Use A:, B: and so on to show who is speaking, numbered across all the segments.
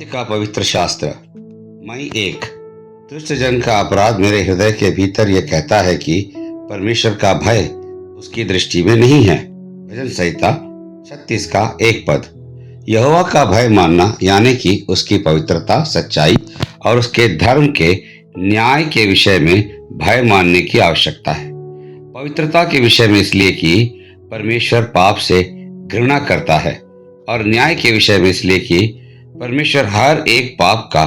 A: सत्य का पवित्र शास्त्र। मई 1। दुष्ट जन का अपराध मेरे हृदय के भीतर यह कहता है कि परमेश्वर का भय उसकी दृष्टि में नहीं है। भजन संहिता 36 का 1 पद। यहोवा का भय मानना यानी कि उसकी पवित्रता, सच्चाई और उसके धर्म के न्याय के विषय में भय मानने की आवश्यकता है। पवित्रता के विषय में इसलिए कि परमेश्वर पाप से घृणा करता है, और न्याय के विषय में इसलिए कि परमेश्वर हर एक पाप का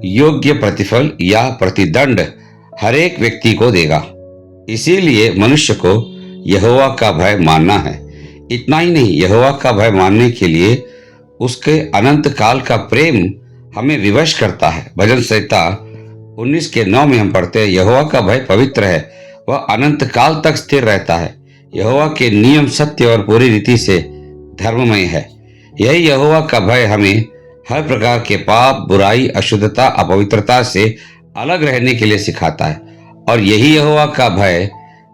A: योग्य प्रतिफल या प्रतिदंड हर एक व्यक्ति को देगा। इसीलिए मनुष्य को यहोवा का भय मानना है। इतना ही नहीं, यहोवा का भय मानने के लिए उसके अनंत काल का प्रेम हमें विवश करता है। भजन संहिता 19 के 9 में हम पढ़ते हैं, यहोवा का भय पवित्र है, वह अनंत काल तक स्थिर रहता है। यहोवा के नियम सत्य और पूरी रीति से धर्ममय है। यही यहोवा का भय हमें हर प्रकार के पाप, बुराई, अशुद्धता, अपवित्रता से अलग रहने के लिए सिखाता है, और यही यहोवा का भय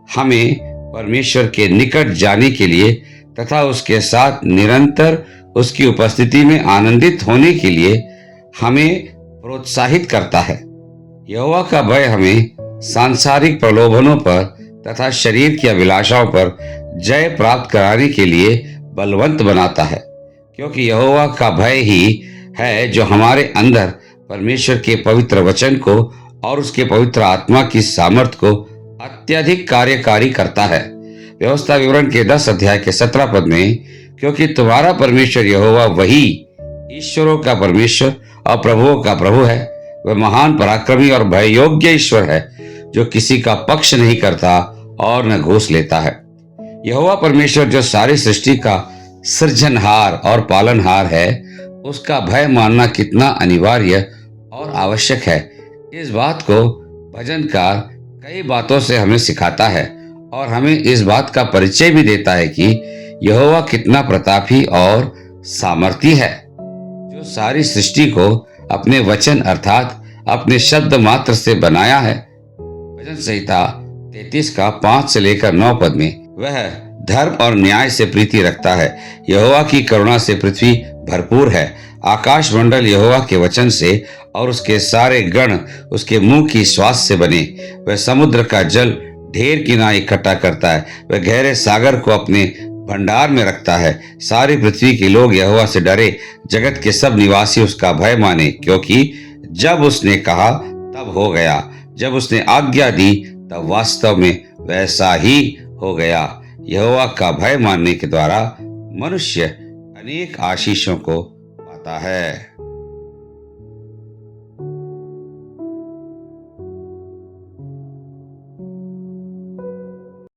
A: हमें परमेश्वर के निकट जाने के लिए तथा उसके साथ निरंतर उसकी उपस्थिति में आनंदित होने के लिए हमें प्रोत्साहित करता है। यहोवा का भय हमें सांसारिक प्रलोभनों पर तथा शरीर की अभिलाषाओं पर जय प्राप्त कराने के लिए बलवंत बनाता है, क्योंकि यहोवा का भय ही है जो हमारे अंदर परमेश्वर के पवित्र वचन को और उसके पवित्र आत्मा की सामर्थ को अत्यधिक कार्यकारी करता है। व्यवस्था विवरण के 10 अध्याय के 17 पद में, क्योंकि तुम्हारा परमेश्वर यहोवा वही ईश्वरों का परमेश्वर और प्रभुओं का प्रभु है। वह महान पराक्रमी और भय योग्य ईश्वर है, जो किसी का पक्ष नहीं करता और न घूस लेता है। यहोवा परमेश्वर जो सारी सृष्टि का सृजनहार और पालनहार है, उसका भय मानना कितना अनिवार्य और आवश्यक है, इस बात को भजनकार कई बातों से हमें सिखाता है और हमें इस बात का परिचय भी देता है कि यहोवा कितना प्रतापी और सामर्थी है, जो सारी सृष्टि को अपने वचन अर्थात अपने शब्द मात्र से बनाया है। भजन संहिता 33 का 5 से लेकर 9 पद में, वह धर्म और न्याय से प्रीति रखता है। यहोवा की करुणा से पृथ्वी भरपूर है। आकाश मंडल यहोवा के वचन से और उसके सारे गण उसके मुंह की श्वास से बने। वह समुद्र का जल ढेर किनारे इकट्ठा करता है, वह गहरे सागर को अपने भंडार में रखता है। सारी पृथ्वी के लोग यहोवा से डरे, जगत के सब निवासी उसका भय माने, क्योंकि जब उसने कहा तब हो गया, जब उसने आज्ञा दी तब वास्तव में वैसा ही हो गया। यहोवा का भय मानने के द्वारा मनुष्य अनेक आशीषों को पाता है।